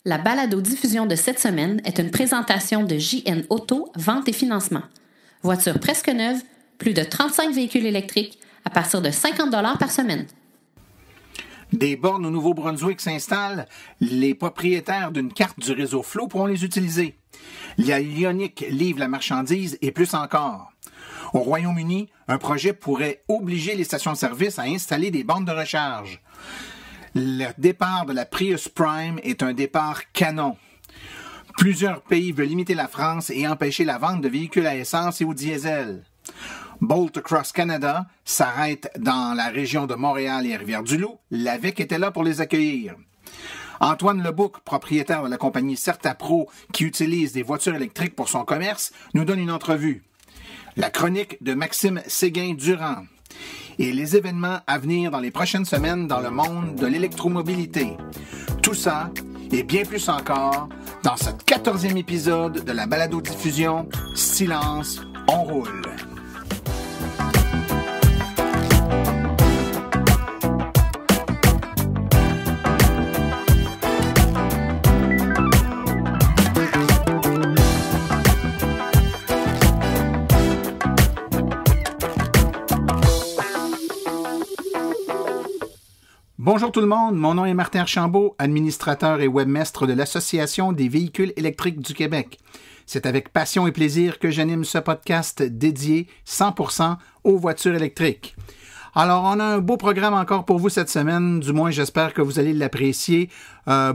La balado-diffusion de cette semaine est une présentation de JN Auto, vente et financement. Voiture presque neuve, plus de 35 véhicules électriques à partir de 50 $ par semaine. Des bornes au Nouveau-Brunswick s'installent. Les propriétaires d'une carte du réseau Flow pourront les utiliser. La Lyonic livre la marchandise et plus encore. Au Royaume-Uni, un projet pourrait obliger les stations-service à installer des bornes de recharge. Le départ de la Prius Prime est un départ canon. Plusieurs pays veulent imiter la France et empêcher la vente de véhicules à essence et au diesel. Bolt Across Canada s'arrête dans la région de Montréal et Rivière-du-Loup. L'AVEC était là pour les accueillir. Antoine Lebouc, propriétaire de la compagnie CertaPro qui utilise des voitures électriques pour son commerce, nous donne une entrevue. La chronique de Maxime Séguin-Durand. Et les événements à venir dans les prochaines semaines dans le monde de l'électromobilité. Tout ça et bien plus encore dans ce 14e épisode de la balado-diffusion Silence, on roule. Bonjour tout le monde, mon nom est Martin Archambault, administrateur et webmestre de l'Association des véhicules électriques du Québec. C'est avec passion et plaisir que j'anime ce podcast dédié 100% aux voitures électriques. Alors, on a un beau programme encore pour vous cette semaine, du moins j'espère que vous allez l'apprécier.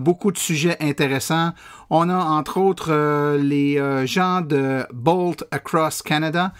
Beaucoup de sujets intéressants. On a entre autres les gens de Bolt Across Canada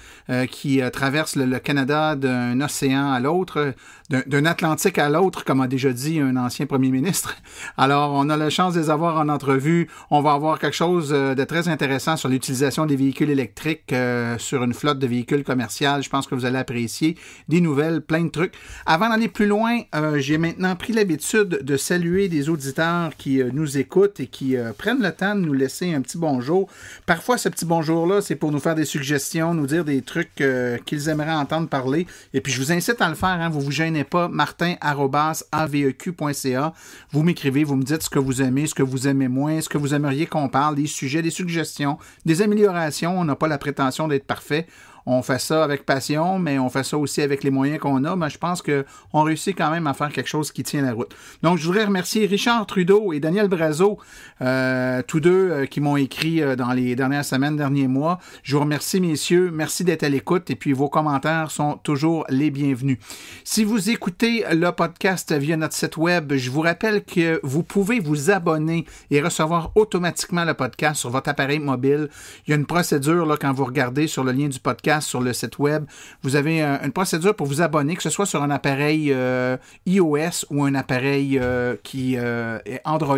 qui traversent le Canada d'un océan à l'autre, d'un Atlantique à l'autre, comme a déjà dit un ancien premier ministre. Alors, on a la chance de les avoir en entrevue. On va avoir quelque chose de très intéressant sur l'utilisation des véhicules électriques sur une flotte de véhicules commerciaux. Je pense que vous allez apprécier des nouvelles, plein de trucs. Avant d'aller plus loin, j'ai maintenant pris l'habitude de saluer des auditeurs qui nous écoutent et qui prennent le temps de nous laisser un petit bonjour. Parfois, ce petit bonjour-là, c'est pour nous faire des suggestions, nous dire des trucs qu'ils aimeraient entendre parler. Et puis, je vous incite à le faire. Hein, vous vous gênez pas. martin@aveq.ca. Vous m'écrivez, vous me dites ce que vous aimez, ce que vous aimez moins, ce que vous aimeriez qu'on parle, des sujets, des suggestions, des améliorations. On n'a pas la prétention d'être parfait. On fait ça avec passion, mais on fait ça aussi avec les moyens qu'on a. Mais je pense qu'on réussit quand même à faire quelque chose qui tient la route. Donc, je voudrais remercier Richard Trudeau et Daniel Brazeau, tous deux qui m'ont écrit dans les dernières semaines, derniers mois. Je vous remercie, messieurs. Merci d'être à l'écoute. Et puis, vos commentaires sont toujours les bienvenus. Si vous écoutez le podcast via notre site web, je vous rappelle que vous pouvez vous abonner et recevoir automatiquement le podcast sur votre appareil mobile. Il y a une procédure là, quand vous regardez sur le lien du podcast sur le site web. Vous avez une procédure pour vous abonner, que ce soit sur un appareil iOS ou un appareil qui est Android.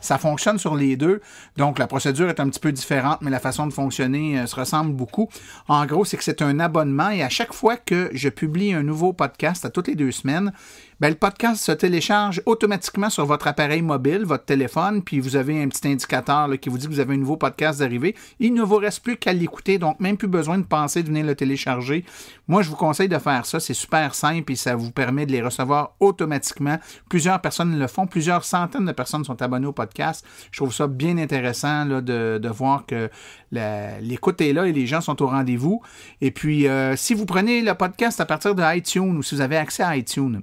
Ça fonctionne sur les deux. Donc, la procédure est un petit peu différente, mais la façon de fonctionner se ressemble beaucoup. En gros, c'est que c'est un abonnement et à chaque fois que je publie un nouveau podcast, à toutes les 2 semaines, le podcast se télécharge automatiquement sur votre appareil mobile, votre téléphone, puis vous avez un petit indicateur là, qui vous dit que vous avez un nouveau podcast d'arrivée. Il ne vous reste plus qu'à l'écouter, donc même plus besoin de penser de venir le télécharger. Moi, je vous conseille de faire ça. C'est super simple et ça vous permet de les recevoir automatiquement. Plusieurs personnes le font. Plusieurs centaines de personnes sont abonnées au podcast. Je trouve ça bien intéressant là, de voir que l'écoute est là et les gens sont au rendez-vous. Et puis, si vous prenez le podcast à partir de iTunes ou si vous avez accès à iTunes,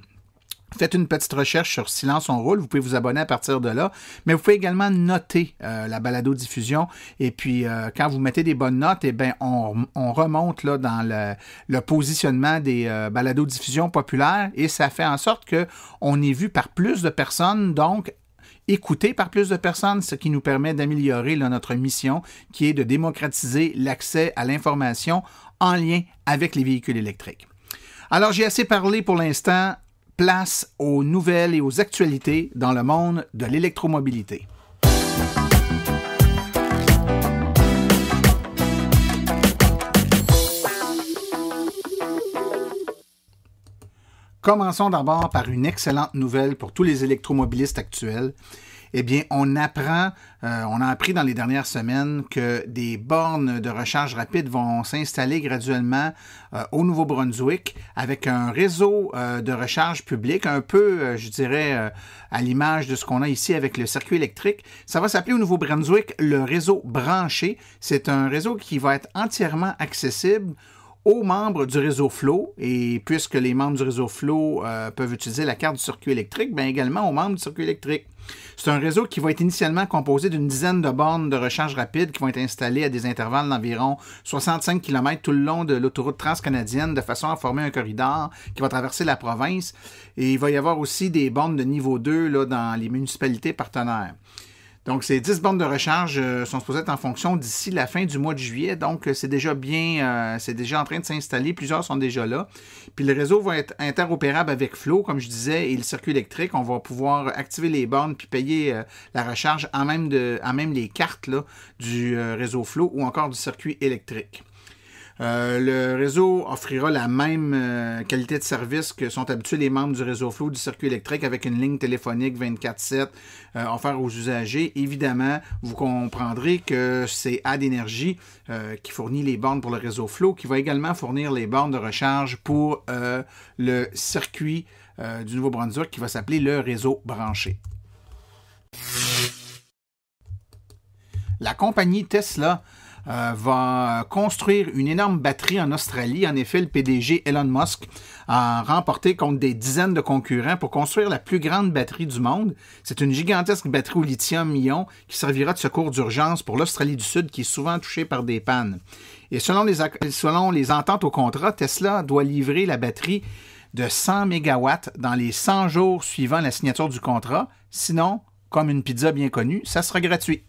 faites une petite recherche sur Silence on roule, vous pouvez vous abonner à partir de là, mais vous pouvez également noter la balado-diffusion et puis quand vous mettez des bonnes notes, on remonte là, dans le positionnement des balado-diffusions populaires et ça fait en sorte qu'on est vu par plus de personnes, donc écouté par plus de personnes, ce qui nous permet d'améliorer là, notre mission qui est de démocratiser l'accès à l'information en lien avec les véhicules électriques. Alors j'ai assez parlé pour l'instant. Place aux nouvelles et aux actualités dans le monde de l'électromobilité. Commençons d'abord par une excellente nouvelle pour tous les électromobilistes actuels. Eh bien, on a appris dans les dernières semaines que des bornes de recharge rapide vont s'installer graduellement au Nouveau-Brunswick avec un réseau de recharge public, un peu, je dirais, à l'image de ce qu'on a ici avec le circuit électrique. Ça va s'appeler au Nouveau-Brunswick le réseau branché. C'est un réseau qui va être entièrement accessible aux membres du réseau Flow, et puisque les membres du réseau Flow peuvent utiliser la carte du circuit électrique, bien également aux membres du circuit électrique. C'est un réseau qui va être initialement composé d'une dizaine de bornes de recharge rapide qui vont être installées à des intervalles d'environ 65 km tout le long de l'autoroute transcanadienne de façon à former un corridor qui va traverser la province. Et il va y avoir aussi des bornes de niveau 2 là, dans les municipalités partenaires. Donc, ces 10 bornes de recharge sont supposées être en fonction d'ici la fin du mois de juillet. Donc, c'est déjà en train de s'installer. Plusieurs sont déjà là. Puis, le réseau va être interopérable avec Flow, comme je disais, et le circuit électrique. On va pouvoir activer les bornes puis payer la recharge en même les cartes là, du réseau Flow ou encore du circuit électrique. Le réseau offrira la même qualité de service que sont habitués les membres du réseau Flow du circuit électrique avec une ligne téléphonique 24/7 offerte aux usagers. Évidemment, vous comprendrez que c'est AD Énergie qui fournit les bornes pour le réseau Flow, qui va également fournir les bornes de recharge pour le circuit du Nouveau-Brunswick qui va s'appeler le réseau branché. La compagnie Tesla va construire une énorme batterie en Australie. En effet, le PDG Elon Musk a remporté contre des dizaines de concurrents pour construire la plus grande batterie du monde. C'est une gigantesque batterie au lithium-ion qui servira de secours d'urgence pour l'Australie du Sud qui est souvent touchée par des pannes. Et selon les ententes au contrat, Tesla doit livrer la batterie de 100 MW dans les 100 jours suivant la signature du contrat. Sinon, comme une pizza bien connue, ça sera gratuit.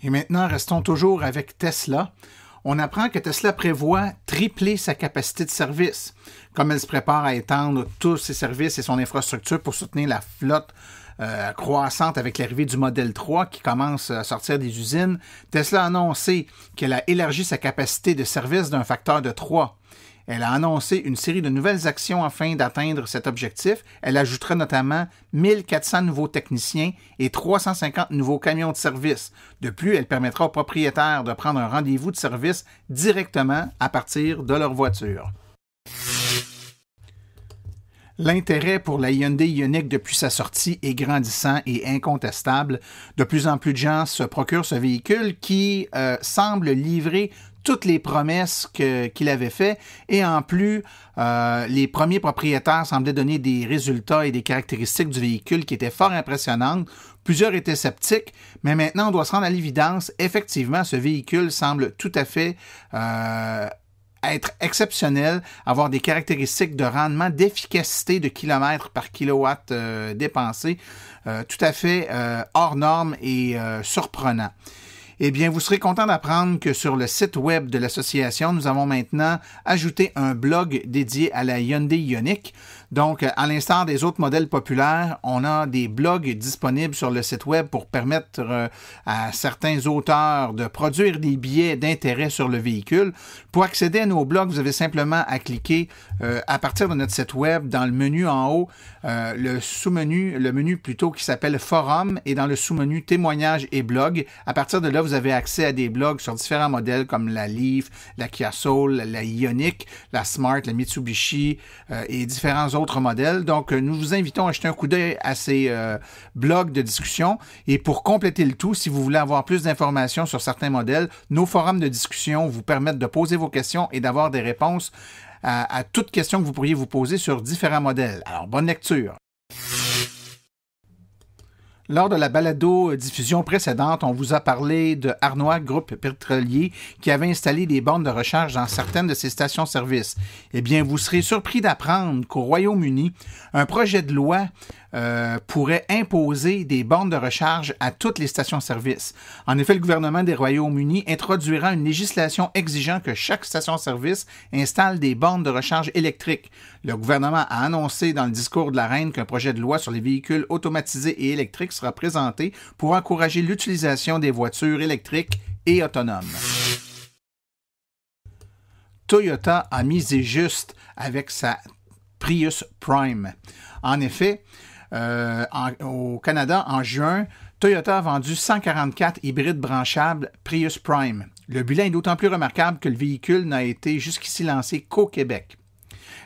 Et maintenant, restons toujours avec Tesla. On apprend que Tesla prévoit tripler sa capacité de service, comme elle se prépare à étendre tous ses services et son infrastructure pour soutenir la flotte croissante avec l'arrivée du Model 3 qui commence à sortir des usines. Tesla a annoncé qu'elle a élargi sa capacité de service d'un facteur de 3. Elle a annoncé une série de nouvelles actions afin d'atteindre cet objectif. Elle ajoutera notamment 1400 nouveaux techniciens et 350 nouveaux camions de service. De plus, elle permettra aux propriétaires de prendre un rendez-vous de service directement à partir de leur voiture. L'intérêt pour la Hyundai Ioniq depuis sa sortie est grandissant et incontestable. De plus en plus de gens se procurent ce véhicule qui semble livrer toutes les promesses qu'il avait faites et en plus, les premiers propriétaires semblaient donner des résultats et des caractéristiques du véhicule qui étaient fort impressionnantes. Plusieurs étaient sceptiques, mais maintenant on doit se rendre à l'évidence. Effectivement, ce véhicule semble tout à fait être exceptionnel, avoir des caractéristiques de rendement, d'efficacité de kilomètres par kilowatt dépensé, tout à fait hors norme et surprenant. Eh bien, vous serez content d'apprendre que sur le site web de l'association, nous avons maintenant ajouté un blog dédié à la Hyundai Ioniq. Donc, à l'instar des autres modèles populaires, on a des blogs disponibles sur le site web pour permettre à certains auteurs de produire des billets d'intérêt sur le véhicule. Pour accéder à nos blogs, vous avez simplement à cliquer à partir de notre site web dans le menu en haut, le menu plutôt qui s'appelle Forum et dans le sous-menu Témoignages et blogs. À partir de là, vous avez accès à des blogs sur différents modèles comme la Leaf, la Kia Soul, la Ioniq, la Smart, la Mitsubishi et différents autres modèles. Donc, nous vous invitons à jeter un coup d'œil à ces blogs de discussion. Et pour compléter le tout, si vous voulez avoir plus d'informations sur certains modèles, nos forums de discussion vous permettent de poser vos questions et d'avoir des réponses à toutes questions que vous pourriez vous poser sur différents modèles. Alors, bonne lecture! Lors de la balado-diffusion précédente, on vous a parlé de Arnois Groupe Pétrolier qui avait installé des bornes de recharge dans certaines de ses stations-service. Eh bien, vous serez surpris d'apprendre qu'au Royaume-Uni, un projet de loi pourrait imposer des bornes de recharge à toutes les stations-service. En effet, le gouvernement des Royaumes-Unis introduira une législation exigeant que chaque station-service installe des bornes de recharge électriques. Le gouvernement a annoncé dans le discours de la Reine qu'un projet de loi sur les véhicules automatisés et électriques sera présenté pour encourager l'utilisation des voitures électriques et autonomes. Toyota a misé juste avec sa Prius Prime. En effet, au Canada, en juin, Toyota a vendu 144 hybrides branchables Prius Prime. Le bilan est d'autant plus remarquable que le véhicule n'a été jusqu'ici lancé qu'au Québec.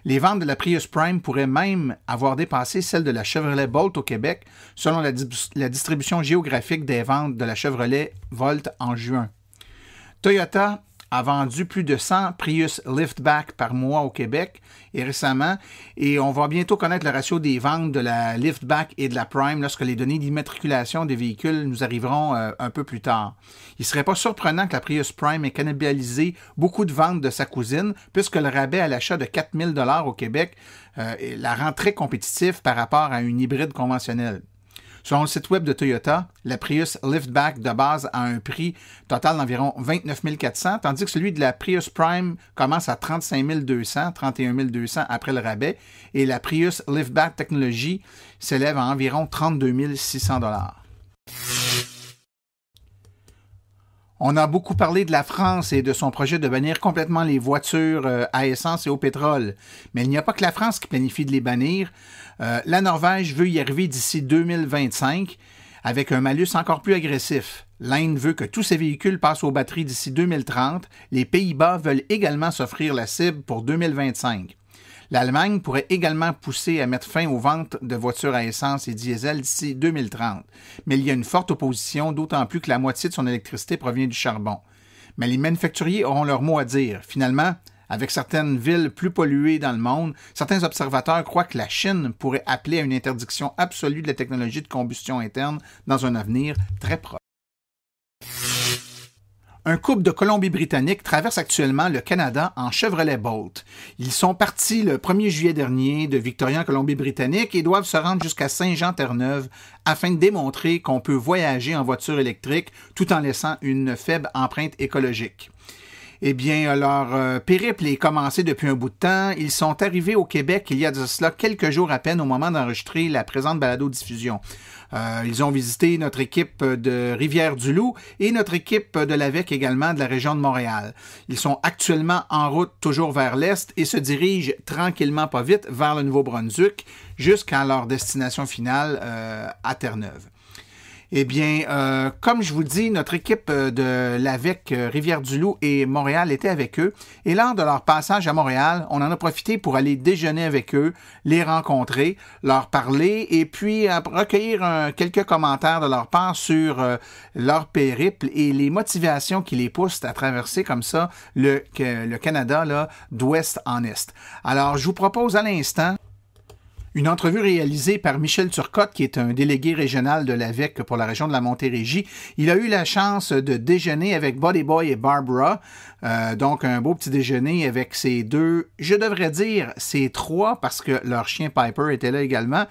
Les ventes de la Prius Prime pourraient même avoir dépassé celles de la Chevrolet Bolt au Québec, selon la distribution géographique des ventes de la Chevrolet Volt en juin. Toyota a vendu plus de 100 Prius Liftback par mois au Québec et récemment, et on va bientôt connaître le ratio des ventes de la Liftback et de la Prime lorsque les données d'immatriculation des véhicules nous arriveront un peu plus tard. Il ne serait pas surprenant que la Prius Prime ait cannibalisé beaucoup de ventes de sa cousine, puisque le rabais à l'achat de 4 000 $ au Québec la rend très compétitive par rapport à une hybride conventionnelle. Selon le site web de Toyota, la Prius Liftback de base a un prix total d'environ 29 400, tandis que celui de la Prius Prime commence à 35 200, 31 200 après le rabais, et la Prius Liftback Technology s'élève à environ 32 600 $. On a beaucoup parlé de la France et de son projet de bannir complètement les voitures à essence et au pétrole. Mais il n'y a pas que la France qui planifie de les bannir. La Norvège veut y arriver d'ici 2025 avec un malus encore plus agressif. L'Inde veut que tous ses véhicules passent aux batteries d'ici 2030. Les Pays-Bas veulent également s'offrir la cible pour 2025. L'Allemagne pourrait également pousser à mettre fin aux ventes de voitures à essence et diesel d'ici 2030. Mais il y a une forte opposition, d'autant plus que la moitié de son électricité provient du charbon. Mais les manufacturiers auront leur mot à dire. Finalement, avec certaines villes plus polluées dans le monde, certains observateurs croient que la Chine pourrait appeler à une interdiction absolue de la technologie de combustion interne dans un avenir très proche. Un couple de Colombie-Britannique traverse actuellement le Canada en Chevrolet Bolt. Ils sont partis le 1er juillet dernier de Victoria en Colombie-Britannique et doivent se rendre jusqu'à Saint-Jean-Terre-Neuve afin de démontrer qu'on peut voyager en voiture électrique tout en laissant une faible empreinte écologique. Eh bien, leur périple est commencé depuis un bout de temps. Ils sont arrivés au Québec il y a de cela quelques jours à peine au moment d'enregistrer la présente balado-diffusion. Ils ont visité notre équipe de Rivière-du-Loup et notre équipe de l'AVEC également de la région de Montréal. Ils sont actuellement en route toujours vers l'est et se dirigent tranquillement pas vite vers le Nouveau-Brunswick jusqu'à leur destination finale à Terre-Neuve. Eh bien, comme je vous dis, notre équipe de l'AVEC Rivière-du-Loup et Montréal était avec eux. Et lors de leur passage à Montréal, on en a profité pour aller déjeuner avec eux, les rencontrer, leur parler et puis recueillir quelques commentaires de leur part sur leur périple et les motivations qui les poussent à traverser comme ça le Canada là, d'ouest en est. Alors, je vous propose à l'instant une entrevue réalisée par Michel Turcotte, qui est un délégué régional de l'AVEC pour la région de la Montérégie. Il a eu la chance de déjeuner avec Buddy Boy et Barbara, donc un beau petit déjeuner avec ces deux, je devrais dire ces trois, parce que leur chien Piper était là également,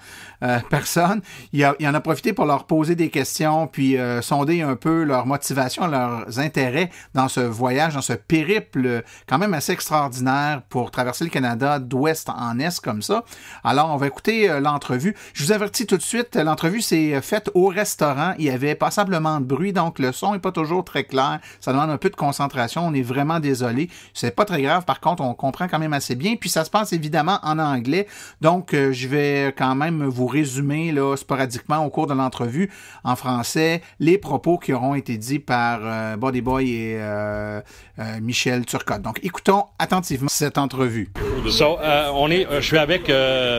personne. Il en a profité pour leur poser des questions, puis sonder un peu leur motivation, leurs intérêts dans ce voyage, dans ce périple quand même assez extraordinaire pour traverser le Canada d'ouest en est comme ça. Alors, on va écouter l'entrevue. Je vous avertis tout de suite, l'entrevue s'est faite au restaurant. Il y avait passablement de bruit, donc le son n'est pas toujours très clair. Ça demande un peu de concentration. On est vraiment désolé. C'est pas très grave. Par contre, on comprend quand même assez bien. Puis ça se passe évidemment en anglais. Donc, je vais quand même vous résumer là, sporadiquement au cours de l'entrevue en français les propos qui auront été dits par Buddy Boy et Michel Turcotte. Donc, écoutons attentivement cette entrevue. So, je suis avec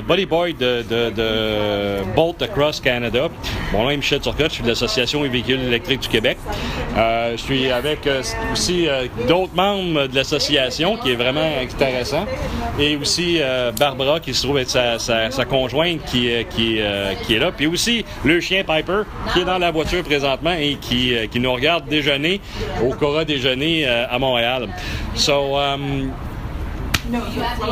Buddy Boy de Bolt Across Canada. Mon nom est Michel Turcotte, je suis de l'Association des véhicules électriques du Québec. Je suis avec aussi d'autres membres de l'association, qui est vraiment intéressant. Et aussi Barbara, qui se trouve être sa conjointe, qui est là. Puis aussi le chien Piper, qui est dans la voiture présentement et qui nous regarde déjeuner au Cora Déjeuner à Montréal. So,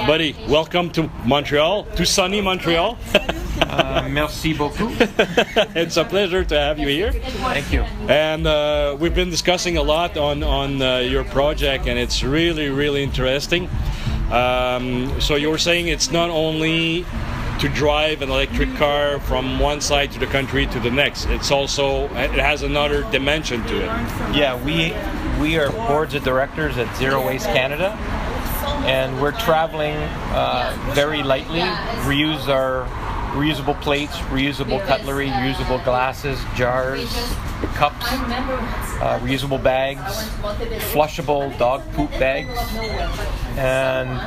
Buddy, welcome to Montreal, to sunny Montreal. Merci beaucoup. It's a pleasure to have you here. Thank you. And we've been discussing a lot on your project, and it's really, really interesting. So you were saying it's not only to drive an electric car from one side to the country to the next. It has another dimension to it. Yeah, we are boards of directors at Zero Waste Canada, and we're traveling very lightly. Reuse our reusable plates, reusable cutlery, reusable glasses, jars, cups, reusable bags, flushable dog poop bags, and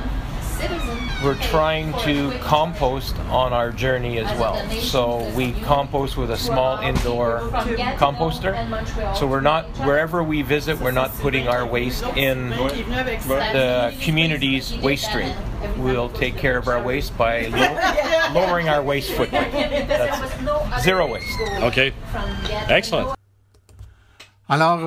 we're trying to compost on our journey as well. So we compost with a small indoor composter. So we're not, wherever we visit, we're not putting our waste in the community's waste stream. We'll take care of our waste by lowering our waste footprint. That's zero waste. Okay. Excellent. Alors,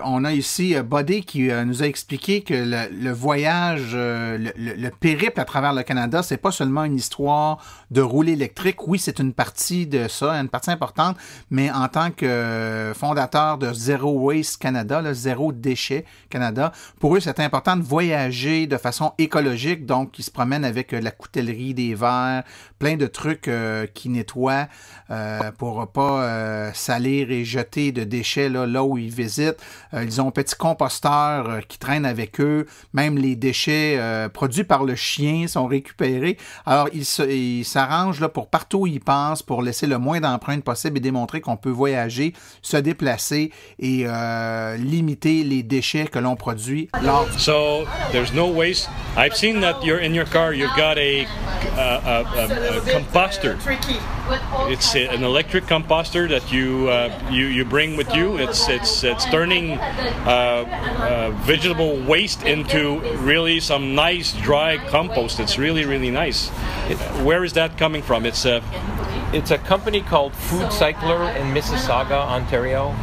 on a ici Buddy qui nous a expliqué que le voyage, le périple à travers le Canada, c'est pas seulement une histoire de rouler électrique. Oui, c'est une partie de ça, une partie importante, mais en tant que fondateur de Zero Waste Canada, là, Zéro Déchet Canada, pour eux, c'est important de voyager de façon écologique. Donc, ils se promènent avec la coutellerie, des verres, plein de trucs qui nettoient pour pas salir et jeter de déchets là où ils visitent. Ils ont un petit composteur qui traîne avec eux. Même les déchets produits par le chien sont récupérés. Alors, ils s'arrangent là, pour partout où ils passent, pour laisser le moins d'empreintes possible et démontrer qu'on peut voyager, se déplacer et limiter les déchets que l'on produit. So, there's no waste. I've seen that you're in your car, you've got a composter. It's an electric composter that you bring with you. It's turning vegetable waste into really some nice dry compost. It's really nice. Where is that coming from? It's a company called Food Cycler in Mississauga, Ontario.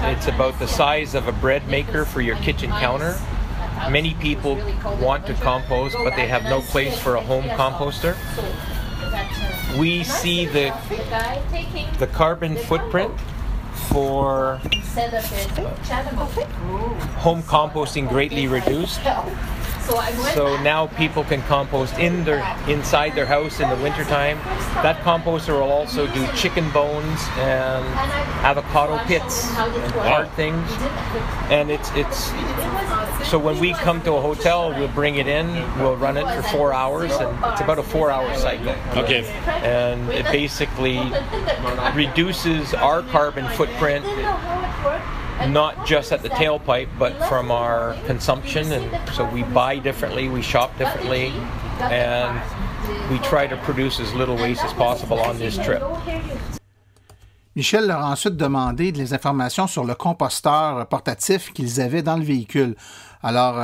It's about the size of a bread maker for your kitchen counter. Many people want to compost, but they have no place for a home composter. We see the carbon footprint for home composting greatly reduced. So now people can compost inside their house in the wintertime. That composter will also do chicken bones and avocado pits and hard things. And it's so when we come to a hotel, we'll bring it in, we'll run it for 4 hours, and it's about a 4-hour cycle. Okay. And it basically reduces our carbon footprint, not just at the tailpipe, but from our consumption. And so we buy differently, we shop differently, and we try to produce as little waste as possible on this trip. Michel leur a ensuite demandé des informations sur le composteur portatif qu'ils avaient dans le véhicule. Alors,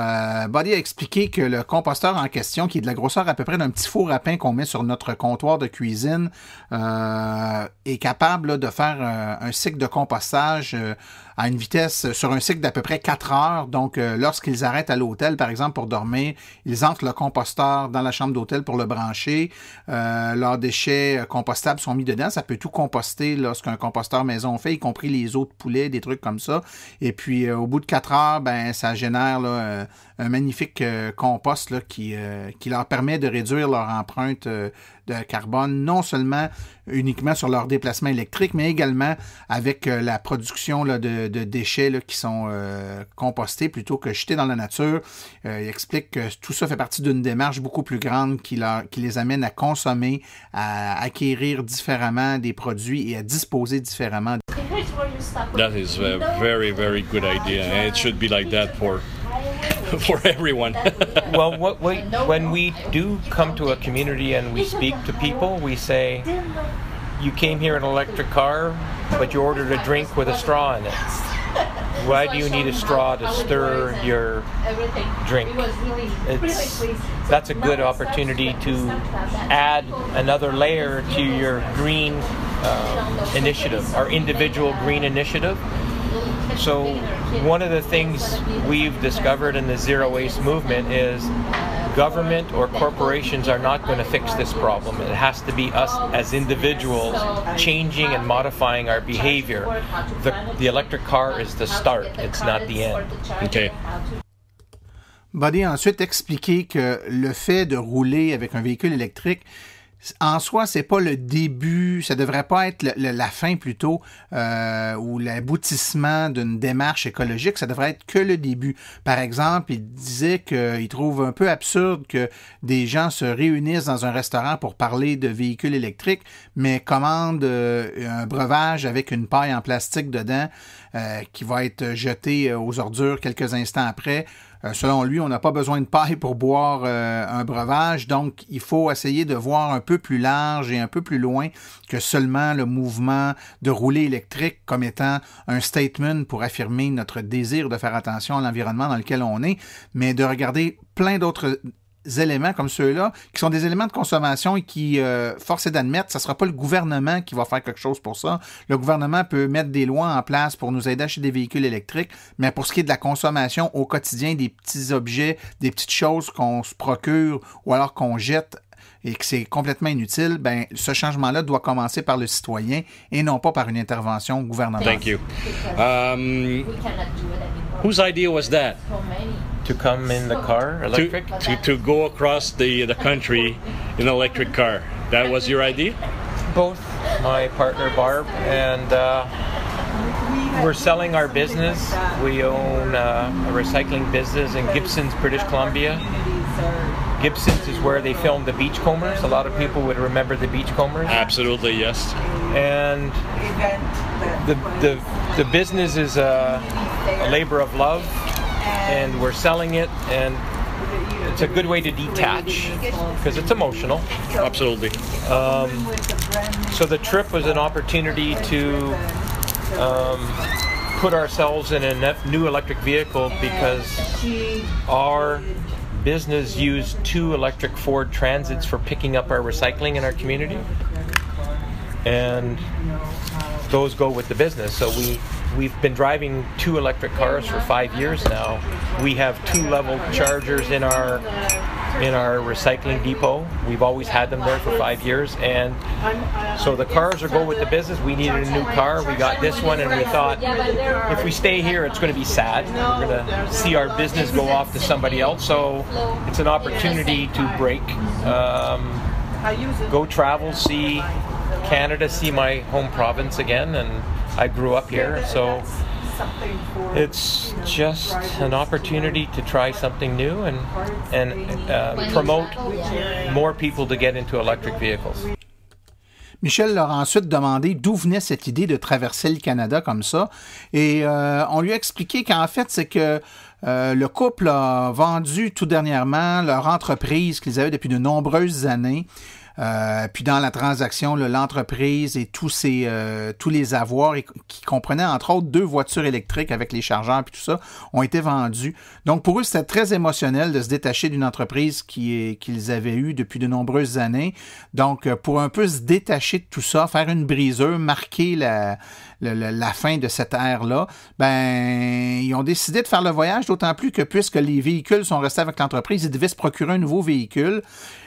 Buddy a expliqué que le composteur en question, qui est de la grosseur à peu près d'un petit four à pain qu'on met sur notre comptoir de cuisine, est capable là, de faire un cycle de compostage à une vitesse, sur un cycle d'à peu près 4 heures. Donc, lorsqu'ils arrêtent à l'hôtel, par exemple, pour dormir, ils entrent le composteur dans la chambre d'hôtel pour le brancher. Leurs déchets compostables sont mis dedans. Ça peut tout composter lorsqu'un composteur maison fait, y compris les os de poulet, des trucs comme ça. Et puis, au bout de 4 heures, ben ça génère là, un magnifique compost là, qui leur permet de réduire leur empreinte de carbone, non seulement uniquement sur leur déplacement électrique, mais également avec la production là, de déchets là, qui sont compostés plutôt que jetés dans la nature. Il explique que tout ça fait partie d'une démarche beaucoup plus grande qui les amène à consommer, à acquérir différemment des produits et à disposer différemment. That is a very, very good idea, and it should be like that for everyone. Well, when we do come to a community and we speak to people, we say, you came here in an electric car, but you ordered a drink with a straw in it. Why do you need a straw to stir your drink? That's a good opportunity to add another layer to your green initiative, our individual green initiative. So one of the things we've discovered in the zero waste movement is government or corporations are not going to fix this problem. It has to be us as individuals changing and modifying our behavior. The electric car is the start, it's not the end. Okay. Buddy a ensuite expliqué que le fait de rouler avec un véhicule électrique en soi, c'est pas le début, ça devrait pas être la fin plutôt, ou l'aboutissement d'une démarche écologique, ça devrait être que le début. Par exemple, il disait qu'il trouve un peu absurde que des gens se réunissent dans un restaurant pour parler de véhicules électriques, mais commandent un breuvage avec une paille en plastique dedans qui va être jeté aux ordures quelques instants après. Selon lui, on n'a pas besoin de paille pour boire un breuvage, donc il faut essayer de voir un peu plus large et un peu plus loin que seulement le mouvement de rouler électrique comme étant un statement pour affirmer notre désir de faire attention à l'environnement dans lequel on est, mais de regarder plein d'autres éléments comme ceux-là, qui sont des éléments de consommation et qui, force est d'admettre, ça ne sera pas le gouvernement qui va faire quelque chose pour ça. Le gouvernement peut mettre des lois en place pour nous aider à acheter des véhicules électriques, mais pour ce qui est de la consommation au quotidien, des petits objets, des petites choses qu'on se procure ou alors qu'on jette et que c'est complètement inutile, ben ce changement-là doit commencer par le citoyen et non pas par une intervention gouvernementale. Thank you. Whose idea was that? To come in the car, electric? To go across the country in an electric car. That was your idea? Both my partner Barb and we're selling our business. We own a recycling business in Gibsons, British Columbia. Gibsons is where they filmed the Beachcombers. A lot of people would remember the Beachcombers. Absolutely, yes. And the business is a labor of love, and we're selling it, and it's a good way to detach because it's emotional. Absolutely. So the trip was an opportunity to put ourselves in a new electric vehicle because our business used 2 electric Ford Transits for picking up our recycling in our community, and those go with the business. So we've been driving 2 electric cars for 5 years now. We have 2 level chargers in our recycling depot. We've always had them there for 5 years, and so the cars are go with the business. We needed a new car. We got this one, and we thought if we stay here, it's going to be sad. We're going to see our business go off to somebody else. So it's an opportunity to break, go travel, see Canada, see my home province again, and I grew up here, so it's just an opportunity to try something new and promote more people to get into electric vehicles. Michel leur a ensuite demandé d'où venait cette idée de traverser le Canada comme ça, et on lui a expliqué qu'en fait, c'est que le couple a vendu tout dernièrement leur entreprise qu'ils avaient depuis de nombreuses années. Puis dans la transaction, l'entreprise et tous les avoirs qui comprenaient entre autres 2 voitures électriques avec les chargeurs puis tout ça ont été vendus. Donc pour eux, c'était très émotionnel de se détacher d'une entreprise qu'ils avaient eue depuis de nombreuses années. Donc pour un peu se détacher de tout ça, faire une brisure, marquer la fin de cette ère-là, ben ils ont décidé de faire le voyage, d'autant plus que puisque les véhicules sont restés avec l'entreprise, ils devaient se procurer un nouveau véhicule.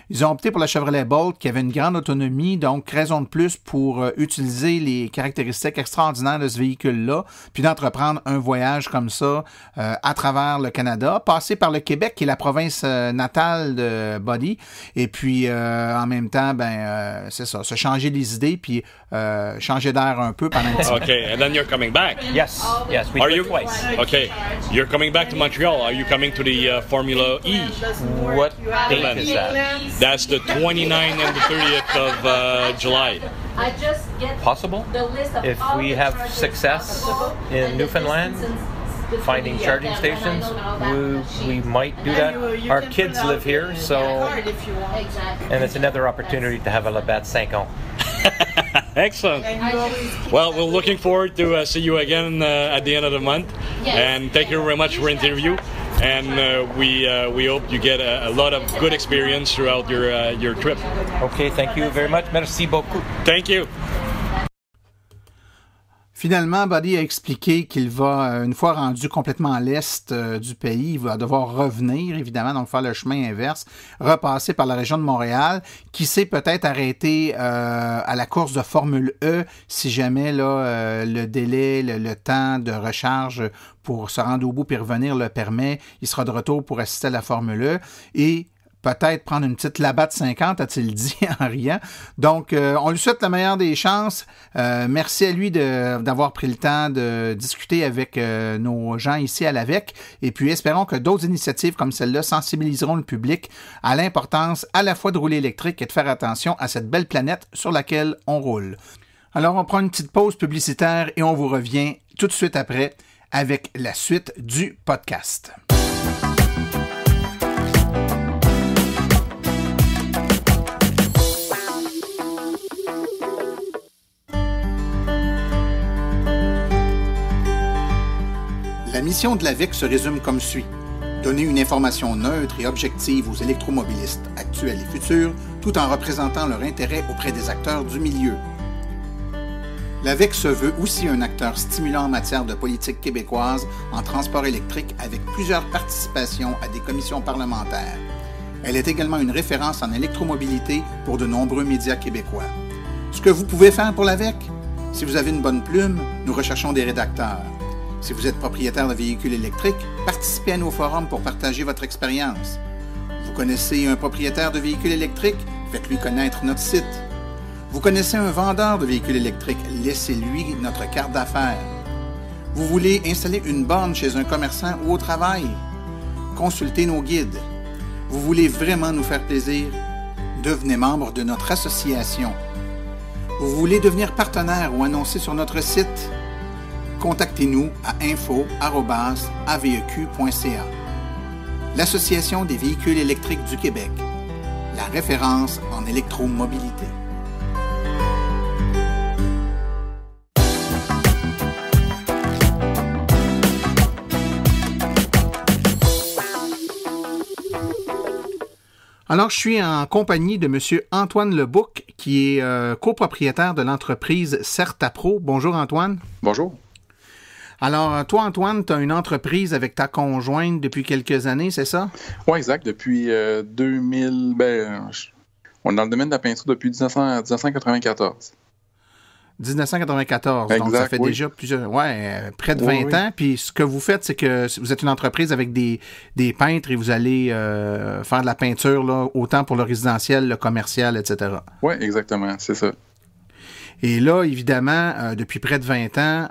Ils ont opté pour la Chevrolet Bolt qui avait une grande autonomie, donc raison de plus pour utiliser les caractéristiques extraordinaires de ce véhicule-là, puis d'entreprendre un voyage comme ça à travers le Canada, passer par le Québec qui est la province natale de Buddy, et puis en même temps, c'est ça, se changer les idées, puis changer d'air un peu pendant un petit temps. Okay, and then you're coming back. Yes, we did twice. Okay, you're coming back to Montreal. Are you coming to the Formula E? What date is that? That's the 29th and the 30th of July. Possible. If we have success in Newfoundland, finding charging stations, we might do that. Our kids live here, so, and it's another opportunity to have a Labatt 5 ans. Excellent. Well, we're looking forward to see you again at the end of the month. Yes. And thank you very much for the interview. And we hope you get a lot of good experience throughout your trip. Okay, thank you very much. Merci beaucoup. Thank you. Finalement, Buddy a expliqué qu'il va, une fois rendu complètement à l'est du pays, il va devoir revenir, évidemment, donc faire le chemin inverse, repasser par la région de Montréal, qui s'est peut-être arrêté à la course de Formule E, si jamais là, le délai, le temps de recharge pour se rendre au bout puis revenir le permet. Il sera de retour pour assister à la Formule E et peut-être prendre une petite Labatt 50, a-t-il dit en riant. Donc, on lui souhaite la meilleure des chances. Merci à lui d'avoir pris le temps de discuter avec nos gens ici à l'AVEC. Et puis, espérons que d'autres initiatives comme celle-là sensibiliseront le public à l'importance à la fois de rouler électrique et de faire attention à cette belle planète sur laquelle on roule. Alors, on prend une petite pause publicitaire et on vous revient tout de suite après avec la suite du podcast. La mission de l'AVEC se résume comme suit. Donner une information neutre et objective aux électromobilistes actuels et futurs, tout en représentant leur intérêt auprès des acteurs du milieu. L'AVEC se veut aussi un acteur stimulant en matière de politique québécoise en transport électrique avec plusieurs participations à des commissions parlementaires. Elle est également une référence en électromobilité pour de nombreux médias québécois. Ce que vous pouvez faire pour l'AVEC? Si vous avez une bonne plume, nous recherchons des rédacteurs. Si vous êtes propriétaire de véhicules électriques, participez à nos forums pour partager votre expérience. Vous connaissez un propriétaire de véhicules électriques? Faites-lui connaître notre site. Vous connaissez un vendeur de véhicules électriques? Laissez-lui notre carte d'affaires. Vous voulez installer une borne chez un commerçant ou au travail? Consultez nos guides. Vous voulez vraiment nous faire plaisir? Devenez membre de notre association. Vous voulez devenir partenaire ou annoncer sur notre site? Contactez-nous à info@aveq.ca. L'Association des véhicules électriques du Québec, la référence en électromobilité. Alors, je suis en compagnie de M. Antoine Lebouc, qui est copropriétaire de l'entreprise Certapro. Bonjour, Antoine. Bonjour. Alors, toi, Antoine, tu as une entreprise avec ta conjointe depuis quelques années, c'est ça? Oui, exact. Depuis 2000, on est dans le domaine de la peinture depuis 1994. 1994, exact, donc ça fait oui. déjà près de 20 ans. Puis ce que vous faites, c'est que vous êtes une entreprise avec des peintres et vous allez faire de la peinture, là, autant pour le résidentiel, le commercial, etc. Oui, exactement, c'est ça. Et là, évidemment, depuis près de 20 ans,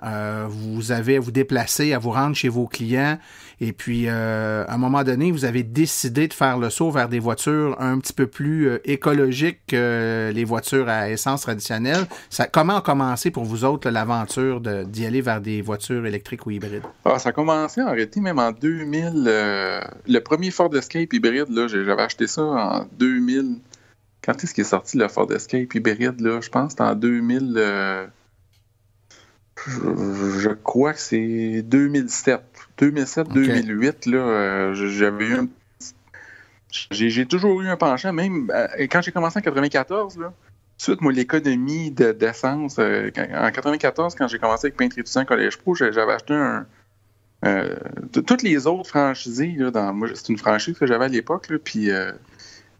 vous avez à vous déplacer, à vous rendre chez vos clients. Et puis, à un moment donné, vous avez décidé de faire le saut vers des voitures un petit peu plus écologiques que les voitures à essence traditionnelles. Comment a commencé pour vous autres l'aventure d'y aller vers des voitures électriques ou hybrides? Ça a commencé en réalité même en 2000. Le premier Ford Escape hybride, là, j'avais acheté ça en 2000. Quand est-ce qu'il est sorti le Ford Escape hybride, là? Je pense que c'était en 2000... je crois que c'est 2007. 2007-2008, là, j'avais eu j'ai toujours eu un penchant, même quand j'ai commencé en 94, là, suite, moi, l'économie d'essence, en 94, quand j'ai commencé avec Peintre Étudiant Collège Pro, j'avais acheté toutes les autres franchisés, là, moi, c'est une franchise que j'avais à l'époque, là, puis...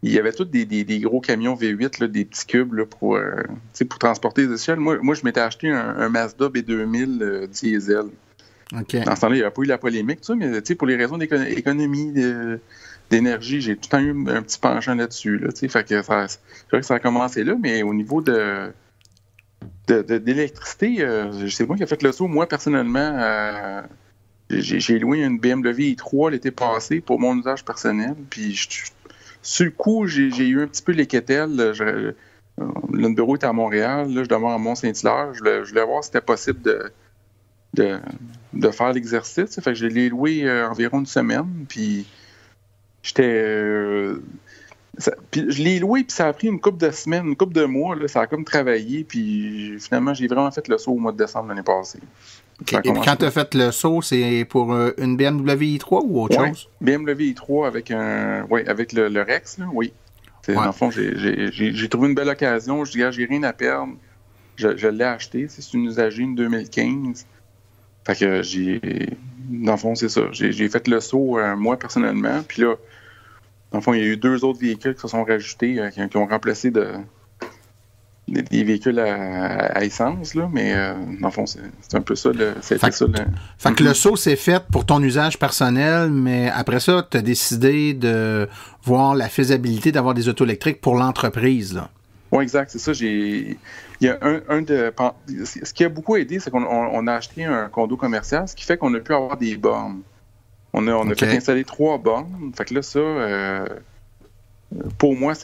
il y avait tous des gros camions V8, là, des petits cubes là, pour transporter les échelles. Moi, je m'étais acheté un Mazda B2000 diesel. Okay. Dans ce temps-là, il n'y a pas eu la polémique, mais pour les raisons d'économie d'énergie, j'ai tout le temps eu un petit penchant là-dessus. Là, fait que c'est vrai que ça a commencé là, mais au niveau d'électricité, c'est moi qui ai fait le saut. Moi, personnellement, j'ai loué une BMW i3 l'été passé pour mon usage personnel, puis sur le coup, j'ai eu un petit peu les quételles. Le bureau était à Montréal. Là, je demeure à Mont-Saint-Hilaire. Je voulais voir si c'était possible de faire l'exercice. Fait que je l'ai loué environ une semaine. Puis je l'ai loué, puis ça a pris une couple de semaines, une couple de mois. Là, ça a comme travaillé. Puis finalement, j'ai vraiment fait le saut au mois de décembre l'année passée. Okay. Et puis quand tu as fait le saut, c'est pour une BMW i3 ou autre chose? BMW i3 avec le Rex, là, oui. Dans le fond, j'ai trouvé une belle occasion. Je dis, j'ai rien à perdre. Je l'ai acheté. C'est une usagée, une 2015. Fait que dans le fond, c'est ça. J'ai fait le saut, moi, personnellement. Puis là, dans le fond, il y a eu 2 autres véhicules qui se sont rajoutés, qui ont remplacé des véhicules à essence, là, mais dans le fond, c'est un peu ça. Fait que le saut s'est fait pour ton usage personnel, mais après ça, tu as décidé de voir la faisabilité d'avoir des autos électriques pour l'entreprise, là. Oui, exact, c'est ça. Il y a ce qui a beaucoup aidé, c'est qu'on a acheté un condo commercial, ce qui fait qu'on a pu avoir des bornes. On a fait installer 3 bornes. Fait que là, ça... pour moi,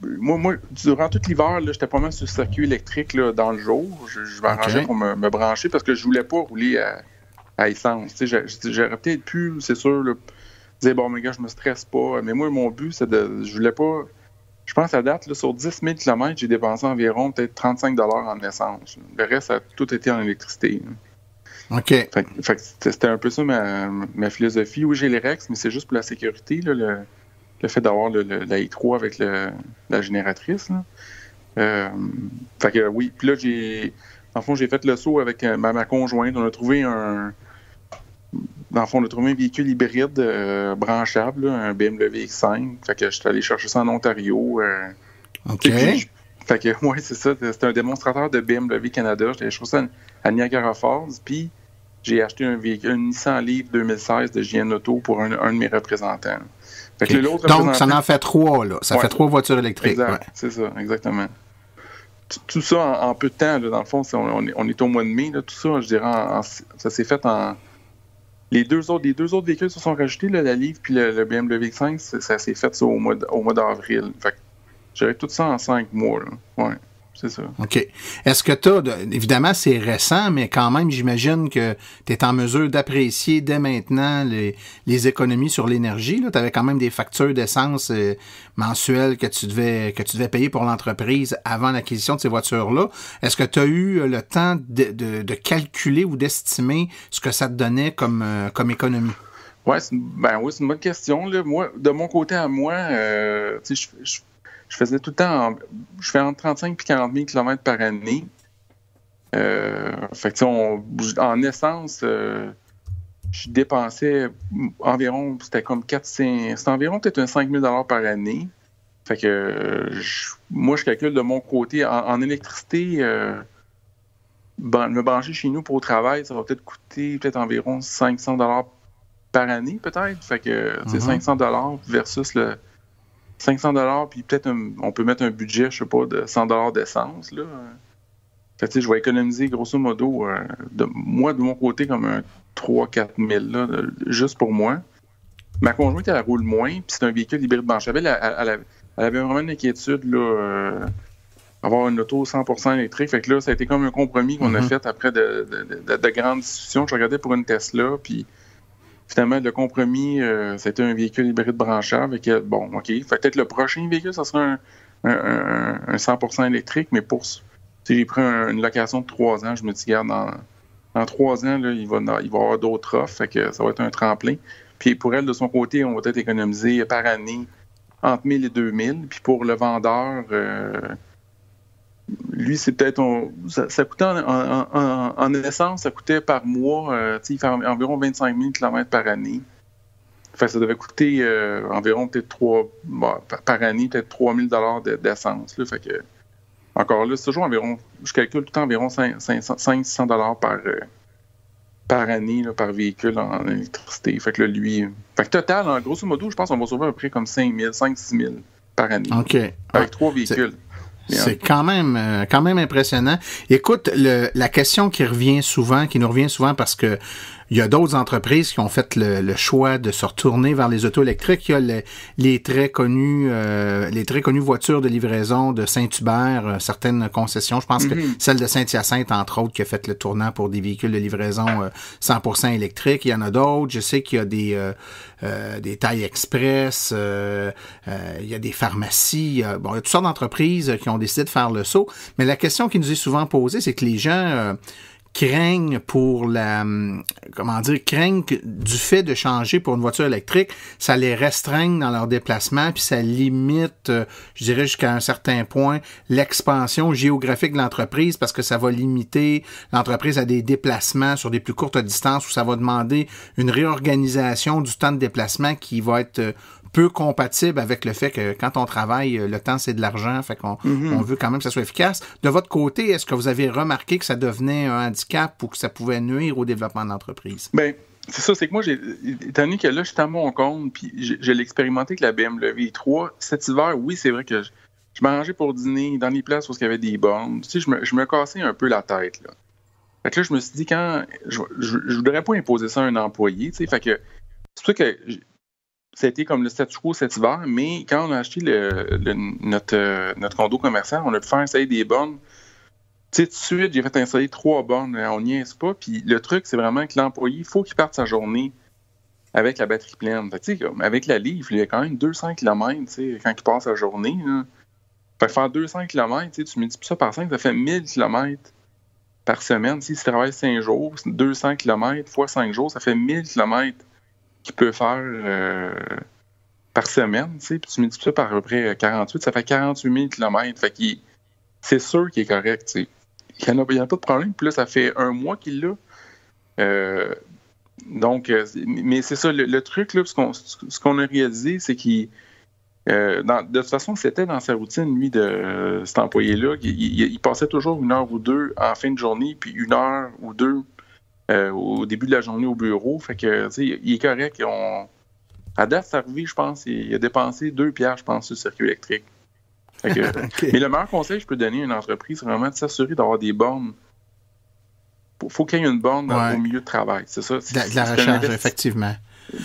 moi, durant tout l'hiver, là, j'étais pas mal sur le circuit électrique là, dans le jour. Je m'arrangeais pour me brancher parce que je voulais pas rouler à essence. J'aurais peut-être pu, c'est sûr, là, dire bon, mes gars, je me stresse pas. Mais moi, mon but, c'est je voulais pas. Je pense à date, là, sur 10 000 km, j'ai dépensé environ peut-être 35 $ en essence. Le reste, ça a tout été en électricité. Là. OK. Fait que c'était un peu ça ma philosophie. Oui, j'ai les Rex, mais c'est juste pour la sécurité, là, le fait d'avoir la i3 avec la génératrice. Là. Fait que oui. Puis là, dans le fond, j'ai fait le saut avec ma conjointe. On a trouvé un véhicule hybride branchable, là, un BMW X5. Fait que je suis allé chercher ça en Ontario. OK. Fait que, ouais, c'est ça. C'était un démonstrateur de BMW Canada. J'ai acheté ça à Niagara Falls. Puis, j'ai acheté un Nissan Leaf 2016 de JN Auto pour un de mes représentants. Fait que l'autre donc, ça en fait 3, là. Ça fait 3 voitures électriques. Exact, ouais. C'est ça, exactement. Tout ça en peu de temps, là, dans le fond, on est au mois de mai, là, tout ça, je dirais, ça s'est fait en... Les deux autres véhicules se sont rajoutés, là, la Leaf puis le BMW X5, ça s'est fait ça au mois d'avril. Fait que je dirais tout ça en 5 mois, là. Ouais. C'est ça. OK. Est-ce que évidemment, c'est récent, mais quand même, j'imagine que tu es en mesure d'apprécier dès maintenant les économies sur l'énergie. Tu avais quand même des factures d'essence mensuelles que tu devais payer pour l'entreprise avant l'acquisition de ces voitures-là. Est-ce que tu as eu le temps de calculer ou d'estimer ce que ça te donnait comme économie? Oui, c'est une bonne question. Là. Moi, de mon côté à moi, je faisais tout le temps... Je fais entre 35 et 40 000 km par année. Fait que, en essence, je dépensais environ... C'était comme 400... C'était environ peut-être un 5 000 $ par année. Fait que moi, je calcule de mon côté. En électricité, me brancher chez nous pour le travail, ça va peut-être coûter environ 500 $ par année, peut-être. Fait que, c'est 500 $ versus le... 500 $, puis peut-être on peut mettre un budget, je sais pas, de 100 $ d'essence, là. Fait que, je vais économiser, grosso modo, de mon côté, comme un 3-4 000, là, juste pour moi. Ma conjointe, elle roule moins, puis c'est un véhicule hybride branchable. Elle avait vraiment une inquiétude, là, avoir une auto 100% électrique. Fait que là, ça a été comme un compromis qu'on a fait après de grandes discussions. Je regardais pour une Tesla, puis... Finalement, le compromis, c'était un véhicule hybride branchable. Bon, OK. Fait peut-être le prochain véhicule, ça sera un 100% électrique, mais j'ai pris une location de 3 ans. Je me dis, regarde, dans 3 ans, là, il va y avoir d'autres offres. Fait que ça va être un tremplin. Puis pour elle, de son côté, on va peut-être économiser par année entre 1 000 et 2 000. Puis pour le vendeur, lui, c'est peut-être... Ça coûtait en essence, ça coûtait par mois, il fait environ 25 000 km par année. Fait que ça devait coûter environ peut-être par année, peut-être 3 000 $ d'essence. Là. Fait que, encore là, c'est toujours environ... Je calcule tout le temps environ 500-600 $ par année, là, par véhicule en électricité. Fait que là, lui... Fait que total, en grosso modo, je pense qu'on va sauver à peu près comme 5-6 000 par année. OK. Avec 3 véhicules. C'est quand même impressionnant. Écoute, la question qui nous revient souvent parce que il y a d'autres entreprises qui ont fait le choix de se retourner vers les autos électriques. Il y a les très connues voitures de livraison de Saint-Hubert, certaines concessions. Je pense que celle de Saint-Hyacinthe, entre autres, qui a fait le tournant pour des véhicules de livraison 100% électriques. Il y en a d'autres. Je sais qu'il y a des tailles express, il y a des pharmacies. Il y a toutes sortes d'entreprises qui ont décidé de faire le saut. Mais la question qui nous est souvent posée, c'est que les gens... craignent du fait de changer pour une voiture électrique, ça les restreigne dans leurs déplacements, puis ça limite, je dirais jusqu'à un certain point, l'expansion géographique de l'entreprise, parce que ça va limiter l'entreprise à des déplacements sur des plus courtes distances, où ça va demander une réorganisation du temps de déplacement qui va être peu compatible avec le fait que quand on travaille, le temps, c'est de l'argent, fait qu'on on veut quand même que ça soit efficace. De votre côté, est-ce que vous avez remarqué que ça devenait un handicap ou que ça pouvait nuire au développement de l'entreprise? Ben, c'est ça, c'est que moi, étant donné que là, je suis à mon compte, puis je l'ai expérimenté avec la BMW i3, cet hiver, oui, c'est vrai que je m'arrangeais pour dîner dans les places où il y avait des bornes. Tu sais, je me cassais un peu la tête, là. Fait que là, je me suis dit, je voudrais pas imposer ça à un employé, tu sais, fait que c'est pour ça que ça a été comme le statu quo cet hiver, mais quand on a acheté notre condo commercial, on a pu faire installer des bornes. Tu sais, tout de suite, j'ai fait installer 3 bornes, on n'y est pas, puis le truc, c'est vraiment que l'employé, il faut qu'il parte sa journée avec la batterie pleine. Fait que, tu sais, avec la livre, il y a quand même 200 km, tu sais, quand il passe sa journée, là. Fait que faire 200 km, tu multiplies ça par 5, ça fait 1000 km par semaine. Si tu travailles 5 jours, 200 km fois 5 jours, ça fait 1000 km qu'il peut faire par semaine. Puis tu multiplies ça par à peu près 48, ça fait 48 000 km. Fait que c'est sûr qu'il est correct. T'sais. Il n'y a pas de problème. Puis là, ça fait 1 mois qu'il l'a. Donc, mais c'est ça, le truc, là, ce qu'on a réalisé, c'est qu'il de toute façon, c'était dans sa routine, lui, de cet employé-là. Il passait toujours 1 heure ou 2 en fin de journée, puis 1 heure ou 2 au début de la journée au bureau. Fait que, tu sais, il est correct. À date, c'est arrivé, je pense, il a dépensé 2 piastres, je pense, sur le circuit électrique. Fait que, okay. Mais le meilleur conseil que je peux donner à une entreprise, c'est vraiment de s'assurer d'avoir des bornes. Il faut qu'il y ait une borne au milieu de travail. C'est ça. De la recharge, effectivement.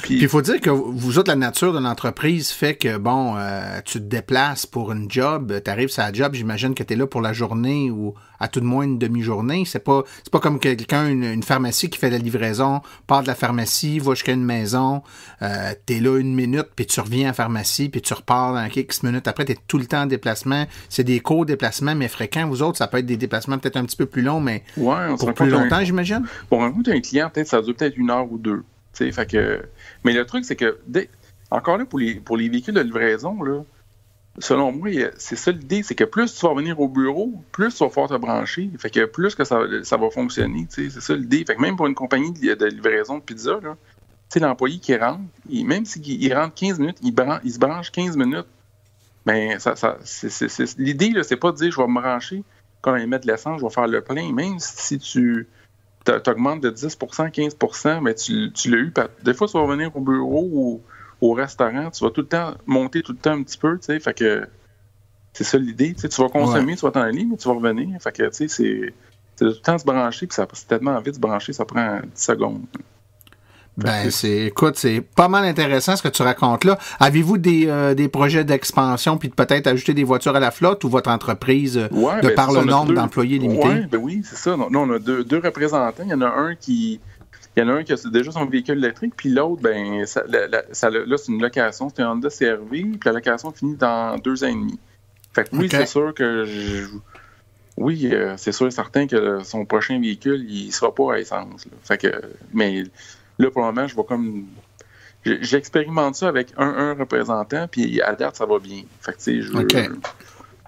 Puis il faut dire que vous autres, la nature de l'entreprise fait que, bon, tu te déplaces pour une job, tu arrives sur la job, j'imagine que tu es là pour la journée ou à tout de moins une demi-journée. C'est pas comme quelqu'un, une pharmacie qui fait la livraison, part de la pharmacie, va jusqu'à une maison, tu es là 1 minute, puis tu reviens à la pharmacie, puis tu repars dans quelques minutes. Après, tu es tout le temps en déplacement. C'est des courts déplacements, mais fréquents. Vous autres, ça peut être des déplacements peut-être un petit peu plus longs, mais pour plus longtemps, j'imagine? Pour un client, peut-être ça dure peut-être 1 heure ou 2. Fait que, mais le truc, c'est que, encore là, pour les véhicules de livraison, là, selon moi, c'est ça l'idée, c'est que plus tu vas venir au bureau, plus tu vas pouvoir te brancher. Fait que plus que ça va fonctionner, c'est ça l'idée. Fait que même pour une compagnie de livraison de pizza, là, l'employé qui rentre, même s'il rentre 15 minutes, il se branche 15 minutes. Ben, l'idée, là, c'est pas de dire je vais me brancher, quand il met de l'essence, je vais faire le plein. Même si tu augmentes de 10 15 mais tu l'as eu. Des fois, tu vas revenir au bureau ou au restaurant, tu vas tout le temps monter tout le temps un petit peu, tu sais, fait que c'est ça l'idée. Tu vas consommer, tu vas t'en aller, mais tu vas revenir. Fait que, tu sais, c'est de tout le temps se brancher, puis c'est tellement vite de se brancher, ça prend 10 secondes. Ben, écoute, c'est pas mal intéressant ce que tu racontes là. Avez-vous des projets d'expansion puis de peut-être ajouter des voitures à la flotte ou votre entreprise, par le nombre d'employés limité? Oui, c'est ça. Nous, on a deux représentants. Il y en a un qui a déjà son véhicule électrique, puis l'autre, ben, là, c'est une location. C'est un Honda CR-V, puis la location finit dans 2 ans et demi. Fait que oui, c'est sûr que c'est sûr et certain que son prochain véhicule, il sera pas à essence. Là. Fait que, mais là, pour le moment, je vais comme... J'expérimente ça avec un représentant, puis à date, ça va bien. Fait que, tu sais,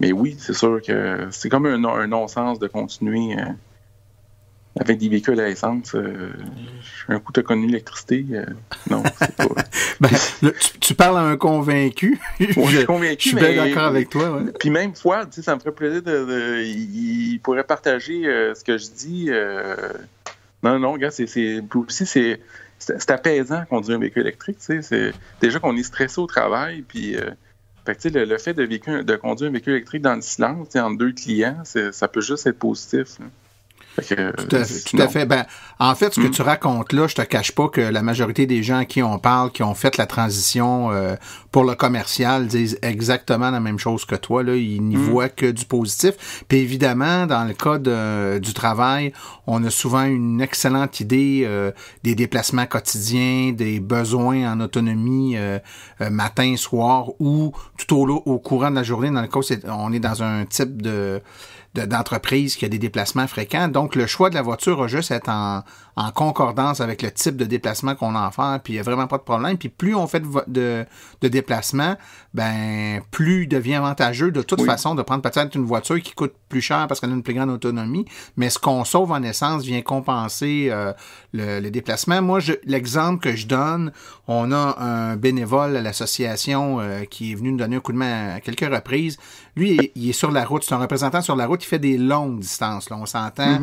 mais oui, c'est sûr que c'est comme un non-sens de continuer avec des véhicules à essence. Un coup, tu as connu l'électricité. Non, c'est pas... tu parles à un convaincu. Moi, je suis convaincu, je suis bien d'accord avec toi. Ouais. Puis même fois, tu sais, ça me ferait plaisir il pourrait partager ce que je dis. Non, regarde, c'est apaisant de conduire un véhicule électrique, tu sais. C'est déjà qu'on est stressé au travail, puis fait que, tu sais, le fait de conduire un véhicule électrique dans le silence, tu sais, entre 2 clients, ça peut juste être positif. Hein. Tout à fait. Ben, en fait, ce que tu racontes là, je te cache pas que la majorité des gens à qui on parle, qui ont fait la transition pour le commercial, disent exactement la même chose que toi. Là, ils n'y voient que du positif. Puis évidemment, dans le cas du travail, on a souvent une excellente idée des déplacements quotidiens, des besoins en autonomie matin, soir ou tout au courant de la journée. Dans le cas, on est dans un type d'entreprise qui a des déplacements fréquents. Donc, le choix de la voiture a juste à être en concordance avec le type de déplacement qu'on a à faire, puis il n'y a vraiment pas de problème. Puis plus on fait de déplacement, ben plus il devient avantageux de toute façon de prendre peut-être une voiture qui coûte plus cher parce qu'elle a une plus grande autonomie, mais ce qu'on sauve en essence vient compenser le déplacement. Moi, l'exemple que je donne, on a un bénévole à l'association qui est venu nous donner un coup de main à quelques reprises. Lui, il est sur la route, c'est un représentant sur la route, il fait des longues distances. Là, on s'entend,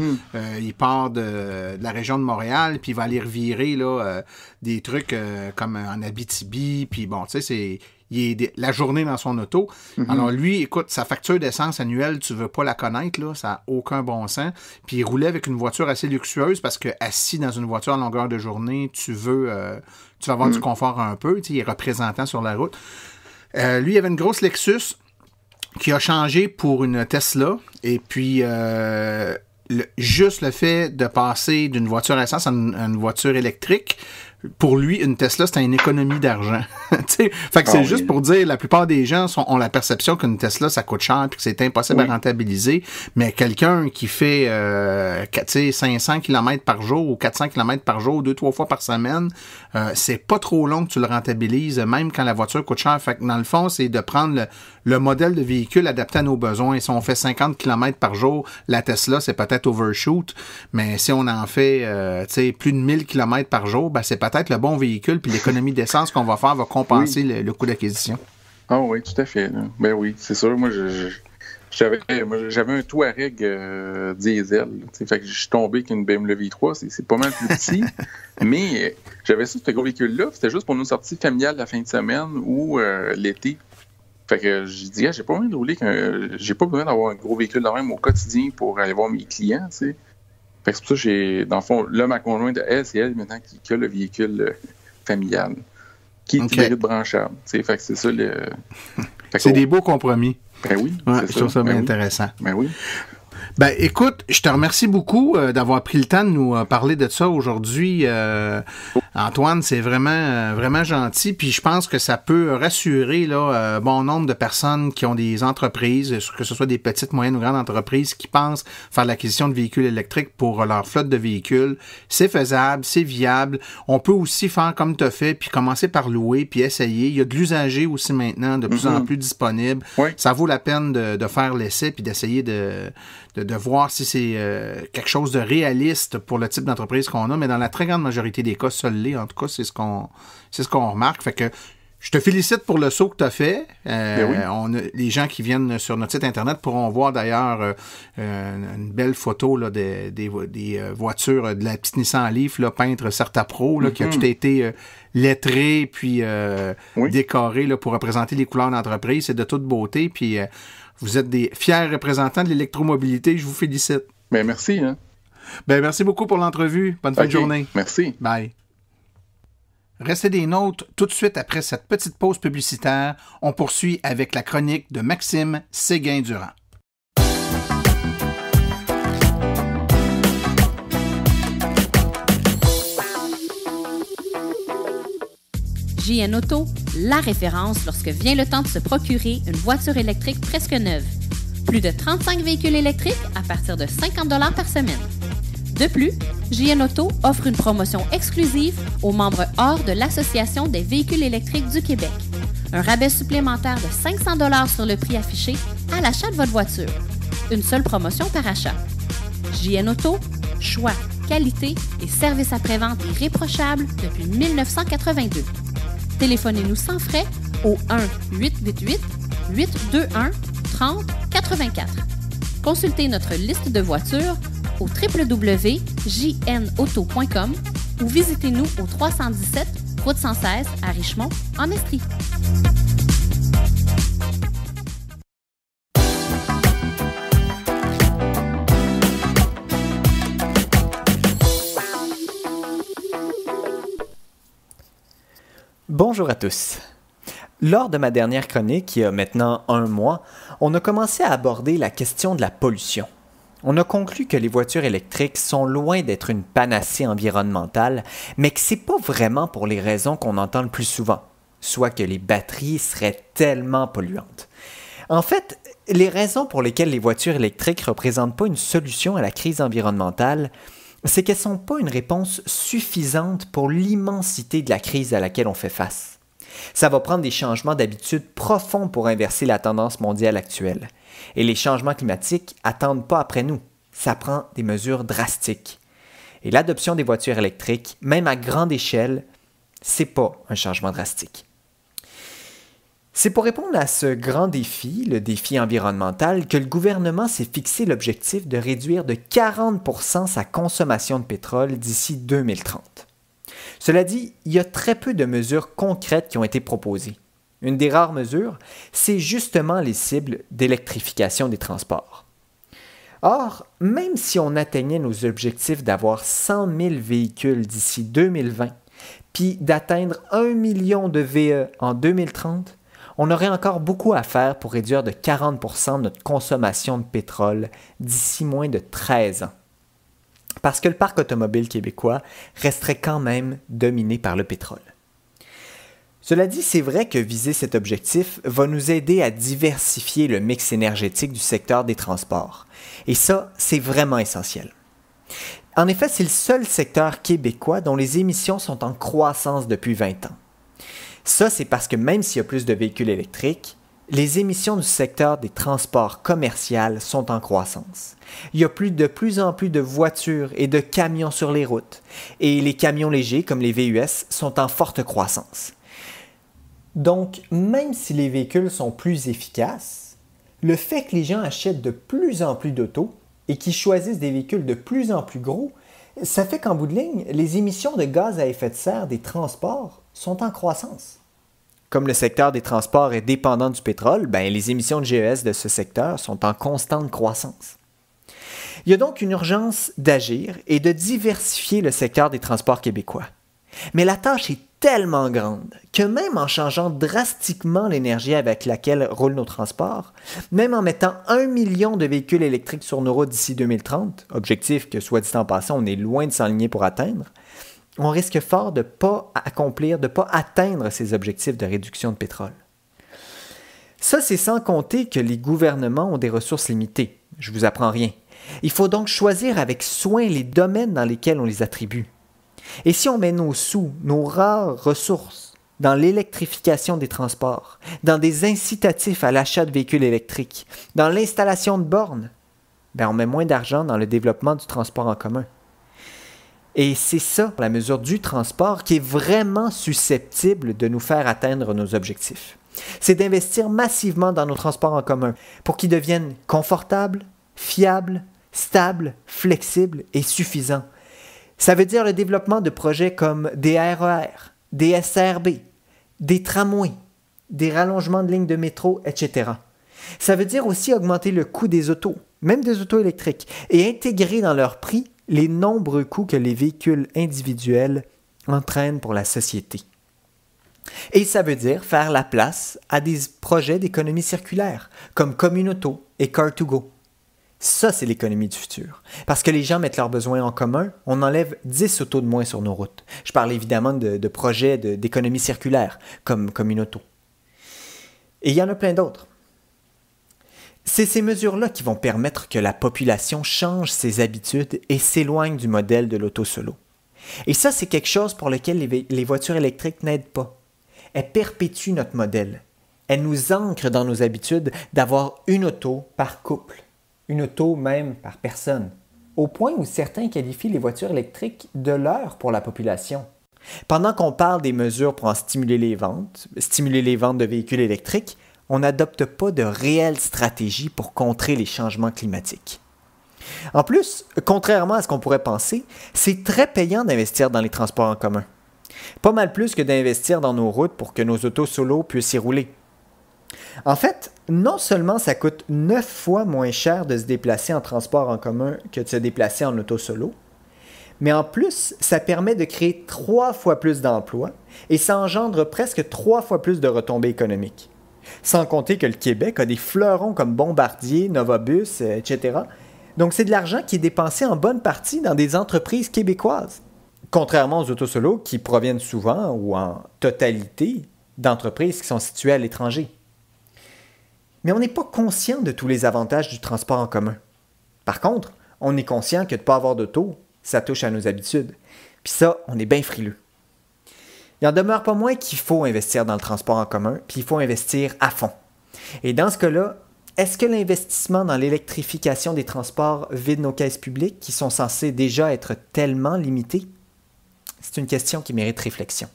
il part de la région de Montréal, puis il va aller revirer là, des trucs comme en Abitibi, puis bon, tu sais, il est la journée dans son auto. Alors lui, écoute, sa facture d'essence annuelle, tu veux pas la connaître, là, ça n'a aucun bon sens. Puis il roulait avec une voiture assez luxueuse parce que assis dans une voiture à longueur de journée, tu vas avoir du confort un peu, tu sais, il est représentant sur la route. Lui, il avait une grosse Lexus qui a changé pour une Tesla, et puis juste le fait de passer d'une voiture à essence à une voiture électrique, pour lui, une Tesla, c'est une économie d'argent. Fait que c'est juste pour dire, la plupart des gens ont la perception qu'une Tesla, ça coûte cher et que c'est impossible à rentabiliser. Mais quelqu'un qui fait 500 km par jour ou 400 km par jour, 2-3 fois par semaine, c'est pas trop long que tu le rentabilises, même quand la voiture coûte cher. Fait que dans le fond, c'est de prendre le modèle de véhicule adapté à nos besoins. Si on fait 50 km par jour, la Tesla, c'est peut-être overshoot. Mais si on en fait plus de 1000 km par jour, ben c'est peut-être le bon véhicule, puis l'économie d'essence qu'on va faire va compenser le coût d'acquisition. Ah oui, tout à fait. Là. Ben oui, c'est sûr. Moi, j'avais un Touareg diesel. Fait que je suis tombé avec une BMW 3. C'est pas mal plus petit. Mais j'avais ça, ce gros véhicule-là. C'était juste pour nos sorties familiales la fin de semaine ou l'été. Fait que j'ai dit, j'ai pas besoin de rouler, j'ai pas besoin d'avoir un gros véhicule de même au quotidien pour aller voir mes clients, tu sais. Fait que c'est pour ça que dans le fond, là, ma conjointe, c'est elle maintenant qui a le véhicule familial, qui est hybride branchable. Fait que c'est ça c'est des beaux compromis. Ben oui. Ouais, je trouve ça bien intéressant. Ben oui. Ben écoute, je te remercie beaucoup d'avoir pris le temps de nous parler de ça aujourd'hui. Antoine, c'est vraiment gentil. Puis je pense que ça peut rassurer là bon nombre de personnes qui ont des entreprises, que ce soit des petites, moyennes ou grandes entreprises, qui pensent faire l'acquisition de véhicules électriques pour leur flotte de véhicules. C'est faisable, c'est viable. On peut aussi faire comme tu as fait, puis commencer par louer, puis essayer. Il y a de l'usager aussi maintenant, de plus en plus disponible. Oui. Ça vaut la peine de faire l'essai, puis d'essayer de voir si c'est quelque chose de réaliste pour le type d'entreprise qu'on a, mais dans la très grande majorité des cas, ça l'est. En tout cas, c'est ce qu'on remarque. Fait que je te félicite pour le saut que tu as fait. Les gens qui viennent sur notre site Internet pourront voir d'ailleurs une belle photo là, des voitures de la petite Nissan Leaf, là, peintre Certa Pro, là, qui a tout été lettré puis décoré là, pour représenter les couleurs d'entreprise. C'est de toute beauté. Puis vous êtes des fiers représentants de l'électromobilité. Je vous félicite. Ben merci. Hein? Ben merci beaucoup pour l'entrevue. Bonne fin de journée. Merci. Bye. Restez des nôtres tout de suite après cette petite pause publicitaire. On poursuit avec la chronique de Maxime Séguin-Durand. JN Auto, la référence lorsque vient le temps de se procurer une voiture électrique presque neuve. Plus de 35 véhicules électriques à partir de 50 $ par semaine. De plus, JN Auto offre une promotion exclusive aux membres hors de l'Association des véhicules électriques du Québec. Un rabais supplémentaire de 500 $ sur le prix affiché à l'achat de votre voiture. Une seule promotion par achat. JN Auto, choix, qualité et service après-vente irréprochable depuis 1982. Téléphonez-nous sans frais au 1-888-821-3084. Consultez notre liste de voitures au www.jnauto.com ou visitez-nous au 317 Route 116 à Richmond, en Estrie. Bonjour à tous. Lors de ma dernière chronique, il y a maintenant 1 mois, on a commencé à aborder la question de la pollution. On a conclu que les voitures électriques sont loin d'être une panacée environnementale, mais que c'est pas vraiment pour les raisons qu'on entend le plus souvent, soit que les batteries seraient tellement polluantes. En fait, les raisons pour lesquelles les voitures électriques ne représentent pas une solution à la crise environnementale, c'est qu'elles ne sont pas une réponse suffisante pour l'immensité de la crise à laquelle on fait face. Ça va prendre des changements d'habitude profonds pour inverser la tendance mondiale actuelle. Et les changements climatiques n'attendent pas après nous. Ça prend des mesures drastiques. Et l'adoption des voitures électriques, même à grande échelle, c'est pas un changement drastique. C'est pour répondre à ce grand défi, le défi environnemental, que le gouvernement s'est fixé l'objectif de réduire de 40% sa consommation de pétrole d'ici 2030. Cela dit, il y a très peu de mesures concrètes qui ont été proposées. Une des rares mesures, c'est justement les cibles d'électrification des transports. Or, même si on atteignait nos objectifs d'avoir 100 000 véhicules d'ici 2020, puis d'atteindre 1 million de VE en 2030, on aurait encore beaucoup à faire pour réduire de 40% notre consommation de pétrole d'ici moins de 13 ans. Parce que le parc automobile québécois resterait quand même dominé par le pétrole. Cela dit, c'est vrai que viser cet objectif va nous aider à diversifier le mix énergétique du secteur des transports. Et ça, c'est vraiment essentiel. En effet, c'est le seul secteur québécois dont les émissions sont en croissance depuis 20 ans. Ça, c'est parce que même s'il y a plus de véhicules électriques, les émissions du secteur des transports commerciaux sont en croissance. Il y a de plus en plus de voitures et de camions sur les routes, et les camions légers, comme les VUS, sont en forte croissance. Donc, même si les véhicules sont plus efficaces, le fait que les gens achètent de plus en plus d'autos et qu'ils choisissent des véhicules de plus en plus gros, ça fait qu'en bout de ligne, les émissions de gaz à effet de serre des transports sont en croissance. Comme le secteur des transports est dépendant du pétrole, les émissions de GES de ce secteur sont en constante croissance. Il y a donc une urgence d'agir et de diversifier le secteur des transports québécois. Mais la tâche est tellement grande que même en changeant drastiquement l'énergie avec laquelle roulent nos transports, même en mettant 1 million de véhicules électriques sur nos routes d'ici 2030, objectif que, soit dit en passant, on est loin de s'enligner pour atteindre, on risque fort de ne pas accomplir, de ne pas atteindre ces objectifs de réduction de pétrole. Ça, c'est sans compter que les gouvernements ont des ressources limitées. Je ne vous apprends rien. Il faut donc choisir avec soin les domaines dans lesquels on les attribue. Et si on met nos sous, nos rares ressources, dans l'électrification des transports, dans des incitatifs à l'achat de véhicules électriques, dans l'installation de bornes, on met moins d'argent dans le développement du transport en commun. Et c'est ça, la mesure du transport, qui est vraiment susceptible de nous faire atteindre nos objectifs. C'est d'investir massivement dans nos transports en commun pour qu'ils deviennent confortables, fiables, stables, flexibles et suffisants. Ça veut dire le développement de projets comme des RER, des SRB, des tramways, des rallongements de lignes de métro, etc. Ça veut dire aussi augmenter le coût des autos, même des autos électriques, et intégrer dans leur prix les nombreux coûts que les véhicules individuels entraînent pour la société. Et ça veut dire faire la place à des projets d'économie circulaire, comme Communauto et Car2Go. Ça, c'est l'économie du futur. Parce que les gens mettent leurs besoins en commun, on enlève 10 autos de moins sur nos routes. Je parle évidemment de projets d'économie circulaire, comme Communauto. Et il y en a plein d'autres. C'est ces mesures-là qui vont permettre que la population change ses habitudes et s'éloigne du modèle de l'auto solo. Et ça, c'est quelque chose pour lequel les voitures électriques n'aident pas. Elles perpétuent notre modèle. Elles nous ancrent dans nos habitudes d'avoir une auto par couple, une auto même par personne, au point où certains qualifient les voitures électriques de leurre pour la population. Pendant qu'on parle des mesures pour en stimuler les ventes de véhicules électriques, on n'adopte pas de réelle stratégie pour contrer les changements climatiques. En plus, contrairement à ce qu'on pourrait penser, c'est très payant d'investir dans les transports en commun. Pas mal plus que d'investir dans nos routes pour que nos autos solo puissent y rouler. En fait, non seulement ça coûte 9 fois moins cher de se déplacer en transport en commun que de se déplacer en auto solo, mais en plus, ça permet de créer 3 fois plus d'emplois et ça engendre presque 3 fois plus de retombées économiques. Sans compter que le Québec a des fleurons comme Bombardier, Novabus, etc. Donc c'est de l'argent qui est dépensé en bonne partie dans des entreprises québécoises. Contrairement aux autosolos qui proviennent souvent ou en totalité d'entreprises qui sont situées à l'étranger. Mais on n'est pas conscient de tous les avantages du transport en commun. Par contre, on est conscient que de ne pas avoir d'auto, Ça touche à nos habitudes. Puis ça, on est bien frileux. Il n'en demeure pas moins qu'il faut investir dans le transport en commun, puis il faut investir à fond. Et dans ce cas-là, est-ce que l'investissement dans l'électrification des transports vide nos caisses publiques qui sont censées déjà être tellement limitées? C'est une question qui mérite réflexion.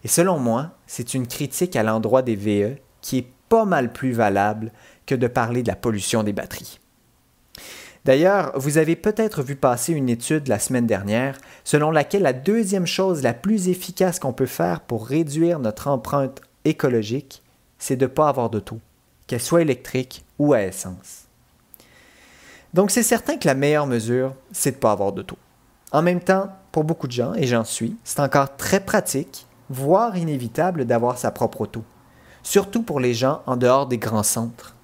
Et selon moi, c'est une critique à l'endroit des VE qui est pas mal plus valable que de parler de la pollution des batteries. D'ailleurs, vous avez peut-être vu passer une étude la semaine dernière selon laquelle la deuxième chose la plus efficace qu'on peut faire pour réduire notre empreinte écologique, c'est de ne pas avoir d'auto, qu'elle soit électrique ou à essence. Donc c'est certain que la meilleure mesure, c'est de ne pas avoir d'auto. En même temps, pour beaucoup de gens, et j'en suis, c'est encore très pratique, voire inévitable d'avoir sa propre auto, surtout pour les gens en dehors des grands centres.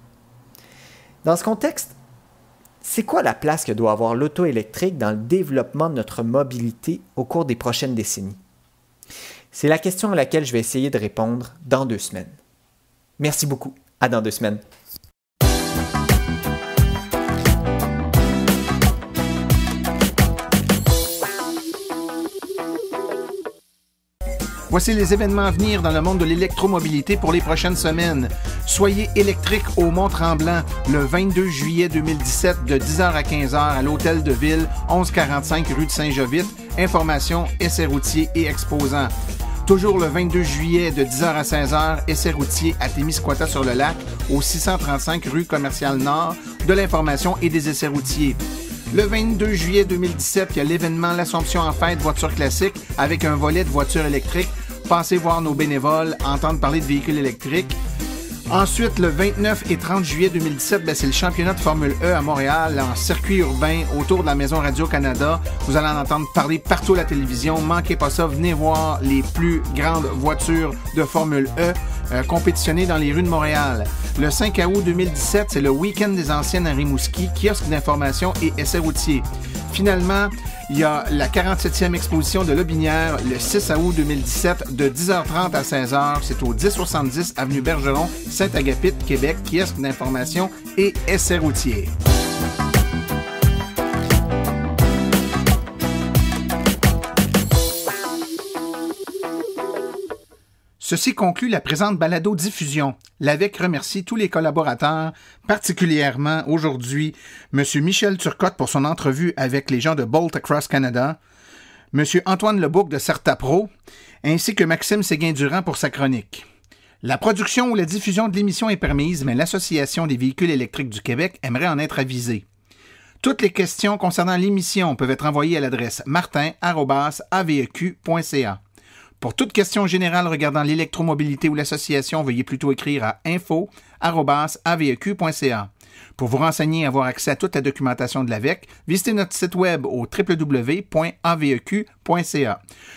Dans ce contexte, c'est quoi la place que doit avoir l'auto électrique dans le développement de notre mobilité au cours des prochaines décennies? C'est la question à laquelle je vais essayer de répondre dans 2 semaines. Merci beaucoup. À dans 2 semaines. Voici les événements à venir dans le monde de l'électromobilité pour les prochaines semaines. Soyez électrique au Mont-Tremblant le 22 juillet 2017 de 10h à 15h à l'Hôtel de Ville, 1145 rue de Saint-Jovite. Informations, essais routiers et exposants. Toujours le 22 juillet de 10h à 16h, essais routiers à Témiscouata-sur-le-Lac, au 635 rue Commerciale Nord, de l'information et des essais routiers. Le 22 juillet 2017, il y a l'événement L'Assomption en fête voiture classique avec un volet de voitures électriques. Passez voir nos bénévoles, entendre parler de véhicules électriques. Ensuite, le 29 et 30 juillet 2017, c'est le championnat de Formule E à Montréal en circuit urbain autour de la Maison Radio-Canada. Vous allez en entendre parler partout à la télévision. Manquez pas ça, venez voir les plus grandes voitures de Formule E compétitionner dans les rues de Montréal. Le 5 août 2017, c'est le week-end des anciennes à Rimouski, kiosque d'information et essais routiers. Finalement, il y a la 47e exposition de Lobinière le 6 août 2017 de 10h30 à 16h. C'est au 1070 avenue Bergeron, Saint-Agapit, Québec, kiosque d'information et essais routiers. Ceci conclut la présente balado-diffusion. L'AVEQ remercie tous les collaborateurs, particulièrement aujourd'hui M. Michel Turcotte pour son entrevue avec les gens de Bolt Across Canada, M. Antoine Lebouc de Certapro, ainsi que Maxime Séguin-Durand pour sa chronique. La production ou la diffusion de l'émission est permise, mais l'Association des véhicules électriques du Québec aimerait en être avisée. Toutes les questions concernant l'émission peuvent être envoyées à l'adresse martin@aveq.ca. Pour toute question générale regardant l'électromobilité ou l'association, veuillez plutôt écrire à info@aveq.ca. Pour vous renseigner et avoir accès à toute la documentation de l'AVEQ, visitez notre site web au www.aveq.ca.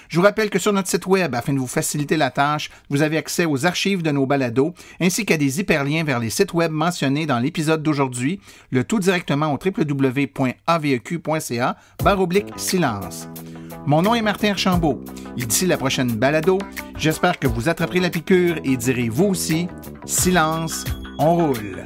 Je vous rappelle que sur notre site web, afin de vous faciliter la tâche, vous avez accès aux archives de nos balados, ainsi qu'à des hyperliens vers les sites web mentionnés dans l'épisode d'aujourd'hui, le tout directement au www.aveq.ca/silence. Mon nom est Martin Archambault. Et d'ici la prochaine balado, j'espère que vous attraperez la piqûre et direz vous aussi, silence, on roule.